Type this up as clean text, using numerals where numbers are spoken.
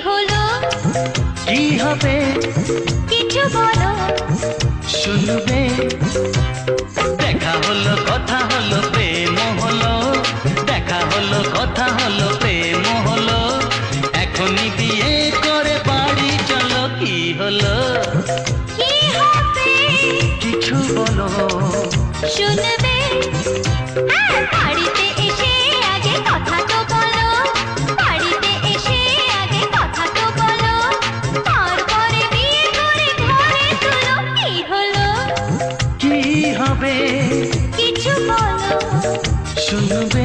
হলো? কি হবে? কিছু বলো। শুনবে? দেখা হলো, কথা হলো, প্রেম হলো। দেখা হলো, কথা হলো, প্রেম হলো। এখনই বিয়ে করে বাড়ি চলো। কি হলো? কি হবে? কিছু বলো। শুনবে? হ্যাঁ, বাড়িতে এসে আগে কথা তো বলো। বাড়িতে এসে আগে কথা তো বলো। তারপরে বিয়ে করে ঘরে তুলো। কি হলো? কি হবে? কিছু বলো। শুনবে?